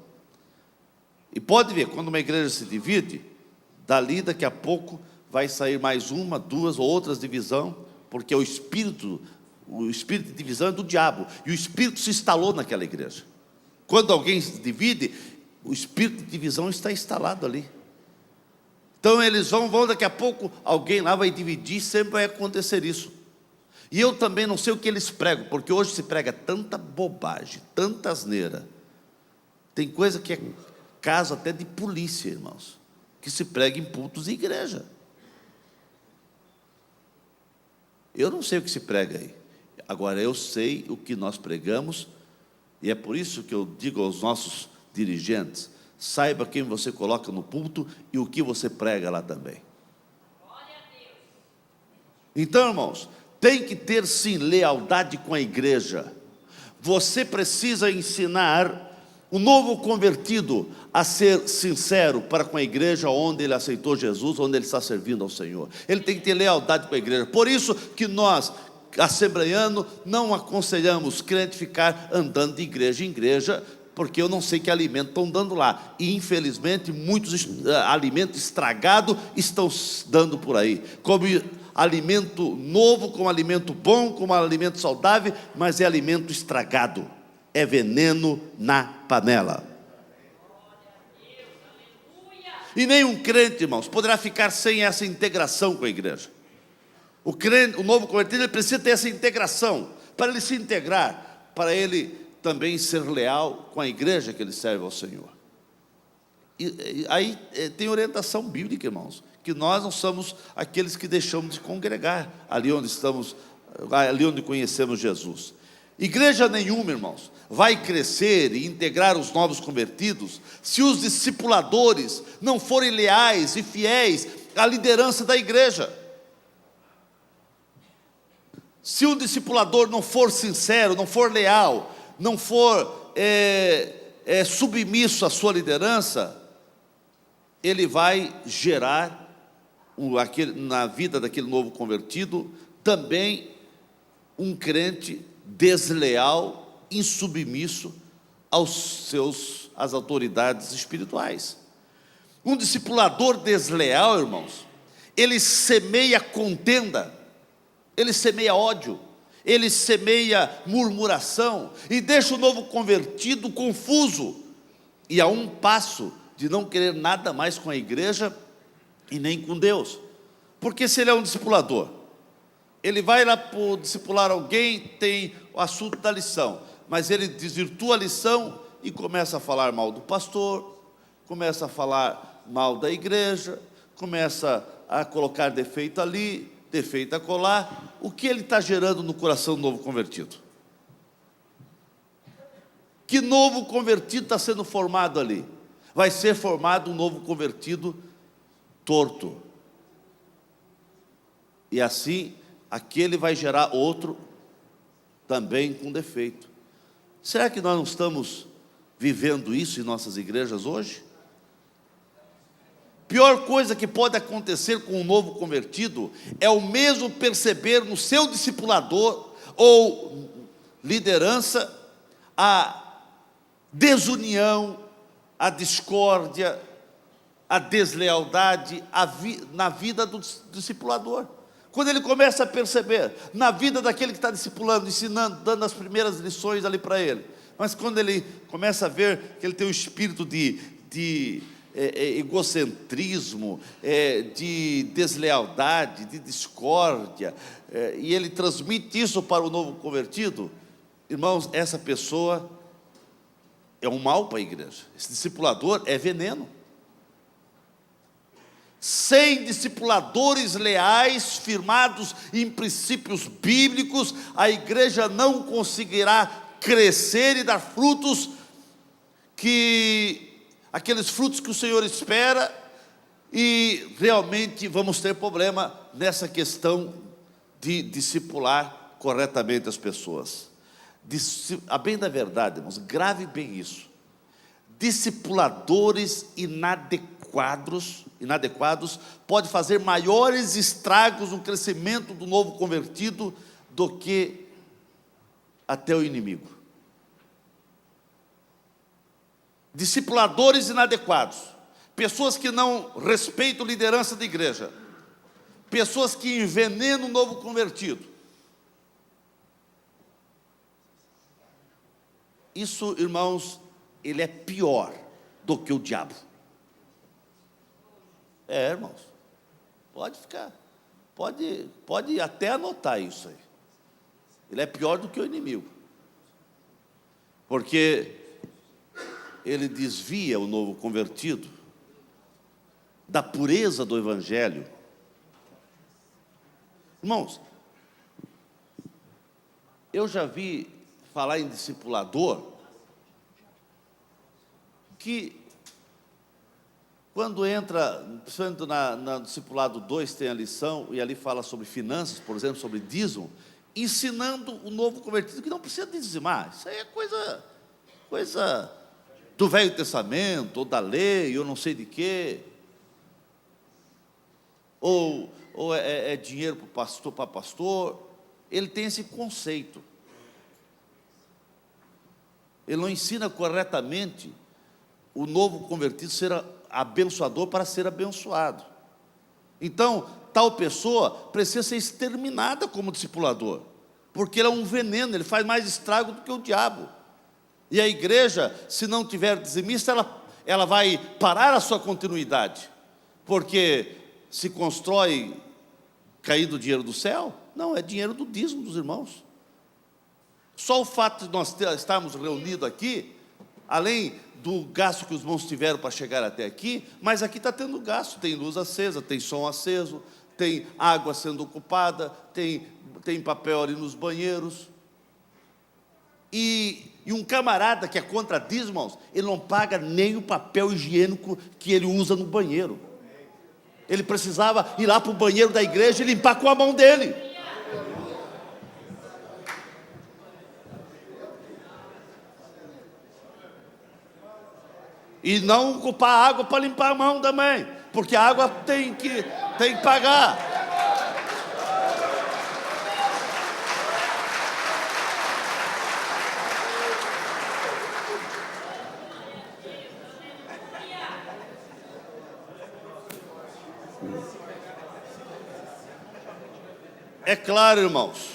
E pode ver, quando uma igreja se divide, dali daqui a pouco vai sair mais uma, duas ou outras divisões, porque o espírito de divisão é do diabo, e o espírito se instalou naquela igreja. Quando alguém se divide, o espírito de divisão está instalado ali. Então eles vão daqui a pouco, alguém lá vai dividir, sempre vai acontecer isso. E eu também não sei o que eles pregam, porque hoje se prega tanta bobagem, tanta asneira. Tem coisa que é caso até de polícia, irmãos, que se prega em púlpitos de igreja. Eu não sei o que se prega aí. Agora eu sei o que nós pregamos, e é por isso que eu digo aos nossos dirigentes: saiba quem você coloca no púlpito e o que você prega lá também. Então, irmãos, tem que ter sim lealdade com a igreja. Você precisa ensinar o novo convertido a ser sincero para com a igreja onde ele aceitou Jesus, onde ele está servindo ao Senhor. Ele tem que ter lealdade com a igreja. Por isso que nós, assembleianos, não aconselhamos crente ficar andando de igreja em igreja, porque eu não sei que alimento estão dando lá. E infelizmente muitos alimentos estragados estão dando por aí, como alimento novo, como alimento bom, como alimento saudável, mas é alimento estragado, é veneno na panela. E nenhum crente, irmãos, poderá ficar sem essa integração com a igreja. O crente, o novo convertido, ele precisa ter essa integração. Para ele se integrar, para ele também ser leal com a igreja que ele serve ao Senhor. E aí tem orientação bíblica, irmãos, que nós não somos aqueles que deixamos de congregar ali onde estamos, ali onde conhecemos Jesus. Igreja nenhuma, irmãos, vai crescer e integrar os novos convertidos se os discipuladores não forem leais e fiéis à liderança da igreja. Se um discipulador não for sincero, não for leal, não for submisso à sua liderança, ele vai gerar na vida daquele novo convertido também um crente desleal, insubmisso às autoridades espirituais. Um discipulador desleal, irmãos, ele semeia contenda, ele semeia ódio, ele semeia murmuração e deixa o novo convertido confuso e a um passo de não querer nada mais com a igreja e nem com Deus. Porque se ele é um discipulador, ele vai lá para discipular alguém, tem o assunto da lição, mas ele desvirtua a lição e começa a falar mal do pastor, começa a falar mal da igreja, começa a colocar defeito ali, defeito acolá. O que ele está gerando no coração do novo convertido? Que novo convertido está sendo formado ali? Vai ser formado um novo convertido torto. E assim, aquele vai gerar outro também com defeito. Será que nós não estamos vivendo isso em nossas igrejas hoje? Pior coisa que pode acontecer com um novo convertido é o mesmo perceber no seu discipulador ou liderança a desunião, a discórdia, a deslealdade na vida do discipulador. Quando ele começa a perceber na vida daquele que está discipulando, ensinando, dando as primeiras lições ali para ele, mas quando ele começa a ver que ele tem um espírito de egocentrismo, de deslealdade, de discórdia, e ele transmite isso para o novo convertido, irmãos, essa pessoa é um mal para a igreja. Esse discipulador é veneno. Sem discipuladores leais, firmados em princípios bíblicos, a igreja não conseguirá crescer e dar frutos, aqueles frutos que o Senhor espera, e realmente vamos ter problema nessa questão de discipular corretamente as pessoas. A bem da verdade, irmãos, grave bem isso. Discipuladores inadequados pode fazer maiores estragos no crescimento do novo convertido do que até o inimigo. Discipuladores inadequados, pessoas que não respeitam a liderança da igreja, pessoas que envenenam o novo convertido. Isso, irmãos, ele é pior do que o diabo. Irmãos, pode ficar, pode até anotar isso aí. Ele é pior do que o inimigo, porque ele desvia o novo convertido da pureza do evangelho. Irmãos, eu já vi falar em discipulador que quando entra, principalmente na discipulado 2 tem a lição, e ali fala sobre finanças, por exemplo, sobre dízimo, ensinando o novo convertido que não precisa dizimar. Isso aí é coisa do Velho Testamento, ou da lei, ou não sei de quê, ou é dinheiro para pastor. Ele tem esse conceito. Ele não ensina corretamente o novo convertido ser abençoador para ser abençoado. Então, tal pessoa precisa ser exterminada como discipulador, porque ele é um veneno, ele faz mais estrago do que o diabo. E a igreja, se não tiver dizimista, ela vai parar a sua continuidade, porque se constrói caindo dinheiro do céu? Não, é dinheiro do dízimo dos irmãos. Só o fato de nós estarmos reunidos aqui, além do gasto que os irmãos tiveram para chegar até aqui, mas aqui está tendo gasto, tem luz acesa, tem som aceso, tem água sendo ocupada, tem papel ali nos banheiros. E um camarada que é contra dízimo, irmãos, ele não paga nem o papel higiênico que ele usa no banheiro. Ele precisava ir lá para o banheiro da igreja e limpar com a mão dele. E não ocupar água para limpar a mão também, porque a água tem que pagar. É claro, irmãos,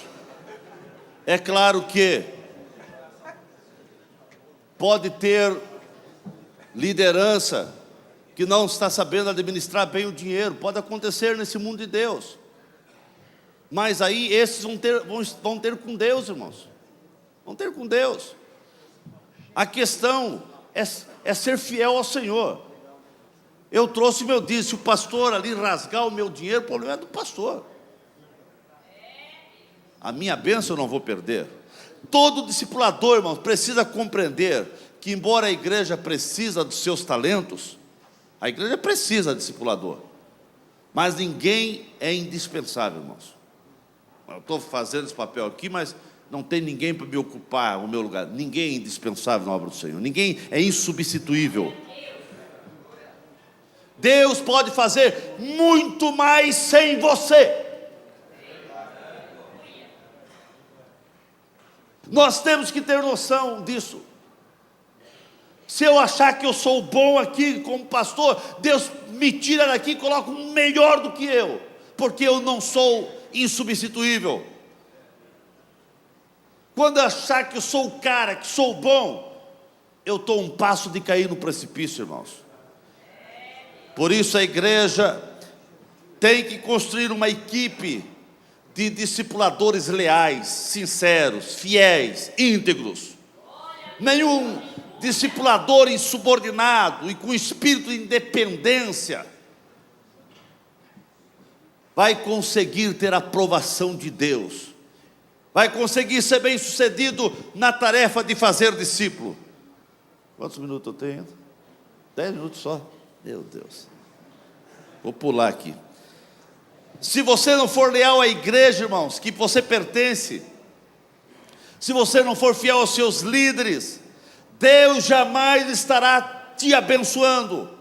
é claro que pode ter liderança que não está sabendo administrar bem o dinheiro, pode acontecer nesse mundo de Deus, mas aí esses vão ter com Deus, irmãos, vão ter com Deus. A questão é ser fiel ao Senhor. Eu trouxe meu dízimo, se o pastor ali rasgar o meu dinheiro, o problema é do pastor, a minha bênção eu não vou perder. Todo discipulador, irmãos, precisa compreender que, embora a igreja precisa dos seus talentos, a igreja precisa de discipulador, mas ninguém é indispensável, irmãos. Eu estou fazendo esse papel aqui, mas não tem ninguém para me ocupar o meu lugar. Ninguém é indispensável na obra do Senhor, ninguém é insubstituível. Deus pode fazer muito mais sem você. Nós temos que ter noção disso. Se eu achar que eu sou bom aqui como pastor, Deus me tira daqui e coloca um melhor do que eu, porque eu não sou insubstituível. Quando eu achar que eu sou o cara, que sou bom, eu estou um passo de cair no precipício, irmãos. Por isso a igreja tem que construir uma equipe de discipuladores leais, sinceros, fiéis, íntegros. Nenhum discipulador insubordinado e com espírito de independência vai conseguir ter a aprovação de Deus, vai conseguir ser bem-sucedido na tarefa de fazer discípulo. Quantos minutos eu tenho ainda? 10 minutos só. Meu Deus. Vou pular aqui. Se você não for leal à igreja, irmãos, que você pertence, se você não for fiel aos seus líderes, Deus jamais estará te abençoando,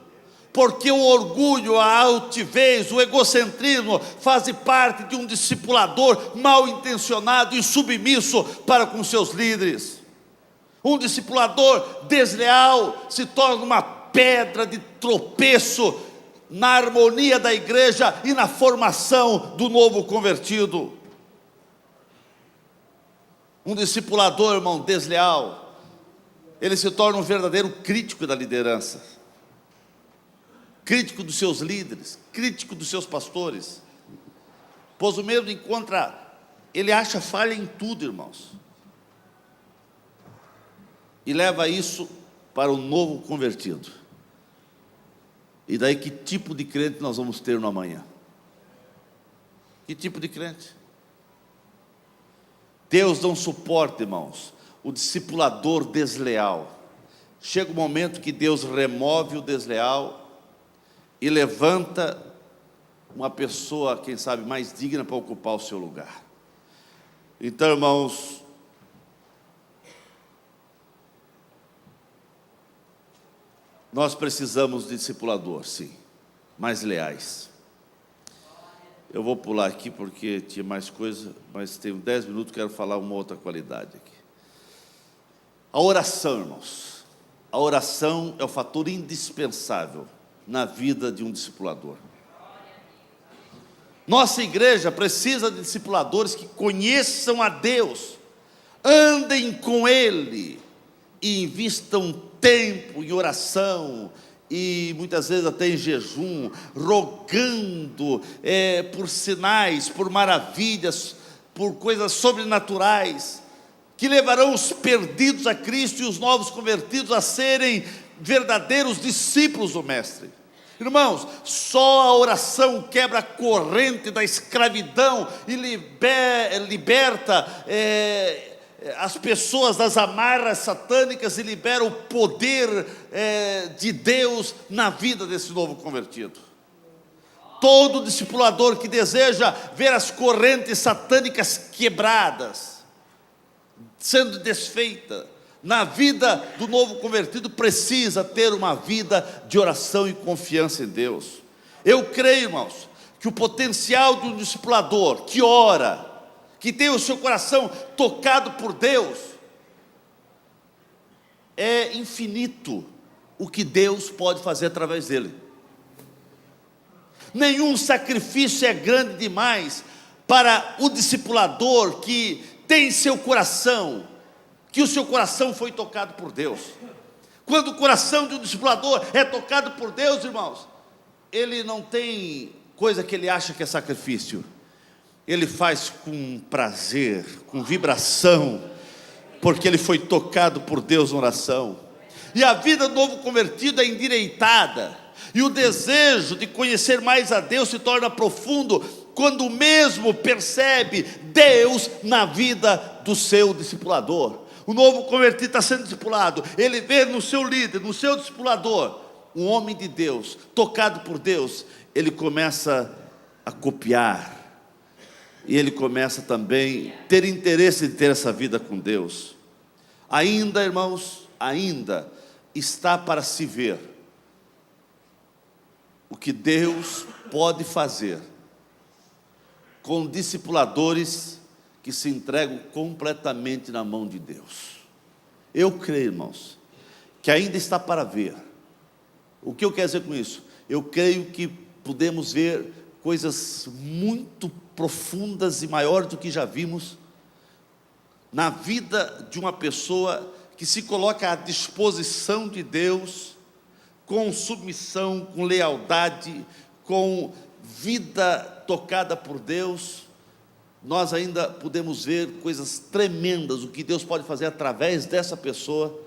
porque o orgulho, a altivez, o egocentrismo fazem parte de um discipulador mal intencionado e submisso para com seus líderes. Um discipulador desleal se torna uma pedra de tropeço na harmonia da igreja e na formação do novo convertido. Um discipulador, irmão, desleal, ele se torna um verdadeiro crítico da liderança, crítico dos seus líderes, crítico dos seus pastores, pois o mesmo ele acha falha em tudo, irmãos, e leva isso para o novo convertido. E daí, que tipo de crente nós vamos ter no amanhã? Que tipo de crente? Deus não suporta, irmãos, o discipulador desleal. Chega um momento que Deus remove o desleal e levanta uma pessoa, quem sabe, mais digna para ocupar o seu lugar. Então, irmãos, nós precisamos de discipulador, sim, mais leais. Eu vou pular aqui porque tinha mais coisa, mas tenho 10 minutos, quero falar uma outra qualidade aqui. A oração, irmãos. A oração é o fator indispensável na vida de um discipulador. Nossa igreja precisa de discipuladores que conheçam a Deus, andem com Ele e invistam tempo em oração, e muitas vezes até em jejum, rogando por sinais, por maravilhas, por coisas sobrenaturais, que levarão os perdidos a Cristo e os novos convertidos a serem verdadeiros discípulos do Mestre. Irmãos, só a oração quebra a corrente da escravidão e liberta as pessoas das amarras satânicas e libera o poder de Deus na vida desse novo convertido. Todo discipulador que deseja ver as correntes satânicas quebradas, sendo desfeita na vida do novo convertido, precisa ter uma vida de oração e confiança em Deus. Eu creio, irmãos, que o potencial de um discipulador que ora, que tem o seu coração tocado por Deus, é infinito o que Deus pode fazer através dele. Nenhum sacrifício é grande demais para o discipulador que tem seu coração, que o seu coração foi tocado por Deus. Quando o coração de um discipulador é tocado por Deus, irmãos, ele não tem coisa que ele acha que é sacrifício. Ele faz com prazer, com vibração, porque ele foi tocado por Deus na oração. E a vida do novo convertido é endireitada, e o desejo de conhecer mais a Deus se torna profundo, quando o mesmo percebe Deus na vida do seu discipulador. O novo convertido está sendo discipulado, ele vê no seu líder, no seu discipulador, um homem de Deus, tocado por Deus, ele começa a copiar, e ele começa também a ter interesse em ter essa vida com Deus. Ainda, irmãos, ainda está para se ver o que Deus pode fazer com discipuladores que se entregam completamente na mão de Deus. Eu creio, irmãos, que ainda está para ver. O que eu quero dizer com isso? Eu creio que podemos ver coisas muito profundas e maiores do que já vimos na vida de uma pessoa que se coloca à disposição de Deus, com submissão, com lealdade, com vida tocada por Deus. Nós ainda podemos ver coisas tremendas, o que Deus pode fazer através dessa pessoa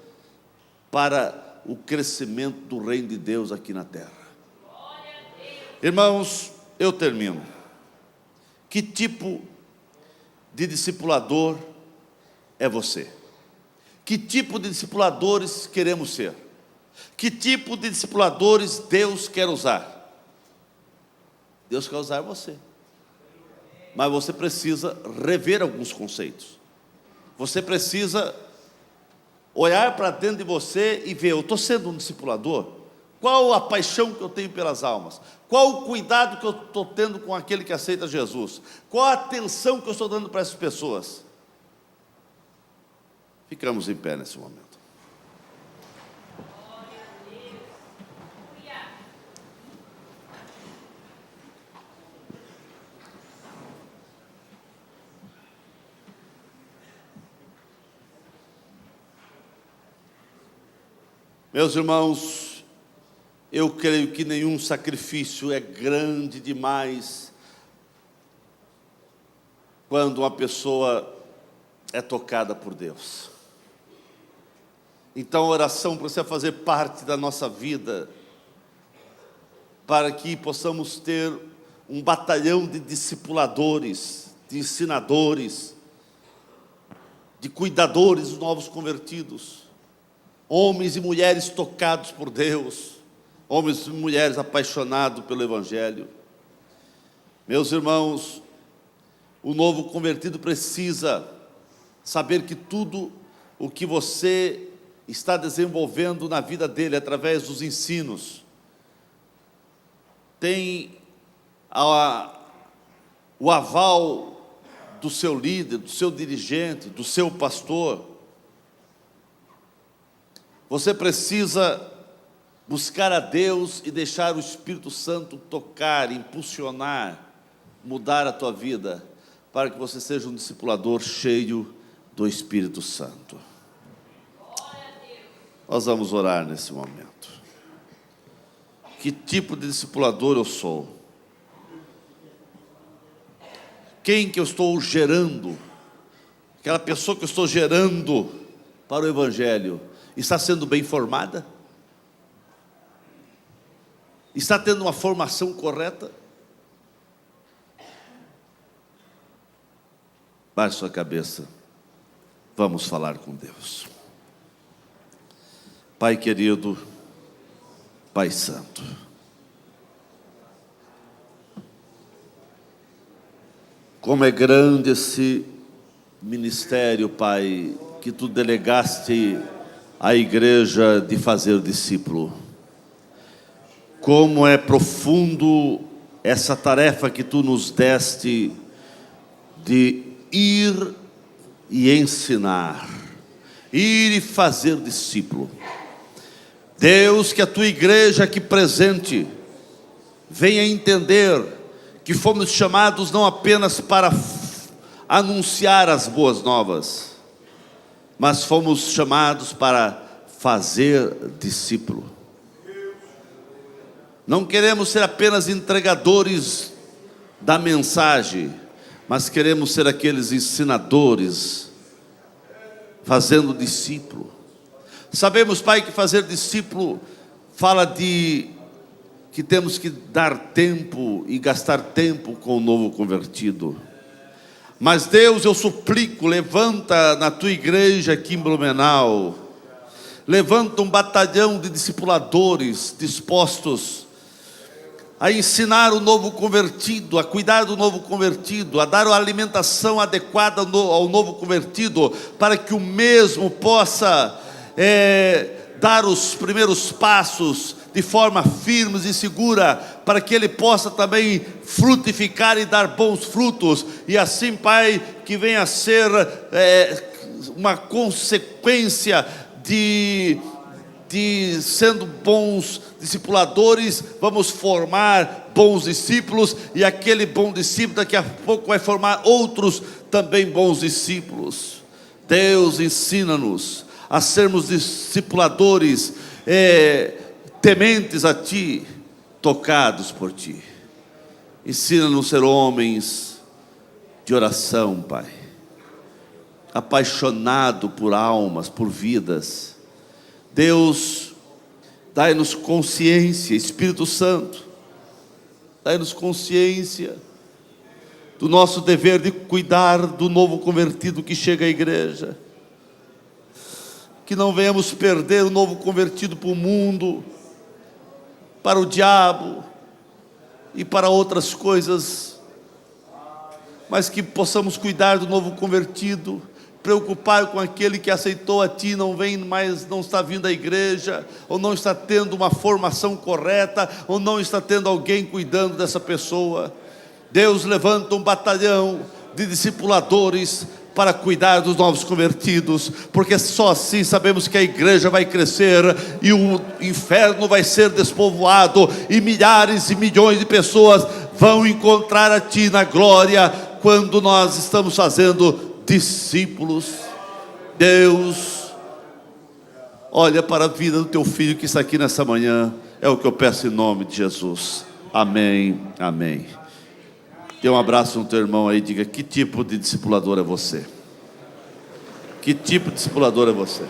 para o crescimento do reino de Deus aqui na terra. Irmãos, eu termino. Que tipo de discipulador é você? Que tipo de discipuladores queremos ser? Que tipo de discipuladores Deus quer usar? Deus quer usar você, mas você precisa rever alguns conceitos. Você precisa olhar para dentro de você e ver: eu estou sendo um discipulador? Qual a paixão que eu tenho pelas almas? Qual o cuidado que eu estou tendo com aquele que aceita Jesus? Qual a atenção que eu estou dando para essas pessoas? Ficamos em pé nesse momento. Meus irmãos, eu creio que nenhum sacrifício é grande demais quando uma pessoa é tocada por Deus. Então a oração precisa fazer parte da nossa vida, para que possamos ter um batalhão de discipuladores, de ensinadores, de cuidadores dos novos convertidos, homens e mulheres tocados por Deus, homens e mulheres apaixonados pelo Evangelho. Meus irmãos, o novo convertido precisa saber que tudo o que você está desenvolvendo na vida dele, através dos ensinos, tem o aval do seu líder, do seu dirigente, do seu pastor. Você precisa buscar a Deus e deixar o Espírito Santo tocar, impulsionar, mudar a tua vida, para que você seja um discipulador cheio do Espírito Santo. Nós vamos orar nesse momento. Que tipo de discipulador eu sou? Quem que eu estou gerando? Aquela pessoa que eu estou gerando para o Evangelho está sendo bem formada? Está tendo uma formação correta? Baixe sua cabeça. Vamos falar com Deus. Pai querido, Pai santo, como é grande esse ministério, Pai, que Tu delegaste à igreja de fazer discípulo. Como é profundo essa tarefa que Tu nos deste de ir e ensinar, ir e fazer discípulo. Deus, que a Tua igreja aqui presente venha entender que fomos chamados não apenas para anunciar as boas novas, mas fomos chamados para fazer discípulo. Não queremos ser apenas entregadores da mensagem, mas queremos ser aqueles ensinadores, fazendo discípulo. Sabemos, Pai, que fazer discípulo fala de que temos que dar tempo e gastar tempo com o novo convertido. Mas Deus, eu suplico, levanta na Tua igreja aqui em Blumenau, levanta um batalhão de discipuladores dispostos a ensinar o novo convertido, a cuidar do novo convertido, a dar a alimentação adequada ao novo convertido, para que o mesmo possa dar os primeiros passos de forma firme e segura, para que ele possa também frutificar e dar bons frutos, e assim, Pai, que venha a ser uma consequência de sendo bons discipuladores, vamos formar bons discípulos, e aquele bom discípulo daqui a pouco vai formar outros também bons discípulos. Deus, ensina-nos a sermos discipuladores tementes a Ti, tocados por Ti. Ensina-nos a ser homens de oração, Pai, apaixonado por almas, por vidas. Deus, dai-nos consciência, Espírito Santo, dai-nos consciência do nosso dever de cuidar do novo convertido que chega à igreja. Que não venhamos perder o novo convertido para o mundo, para o diabo e para outras coisas, mas que possamos cuidar do novo convertido, preocupar com aquele que aceitou a Ti, não vem mais, não está vindo à igreja, ou não está tendo uma formação correta, ou não está tendo alguém cuidando dessa pessoa. Deus levanta um batalhão de discipuladores para cuidar dos novos convertidos, porque só assim sabemos que a igreja vai crescer e o inferno vai ser despovoado, e milhares e milhões de pessoas vão encontrar a Ti na glória, quando nós estamos fazendo discípulos. Deus, olha para a vida do Teu filho que está aqui nessa manhã, é o que eu peço em nome de Jesus, amém, amém. Dê um abraço no teu irmão aí e diga: que tipo de discipulador é você? Que tipo de discipulador é você?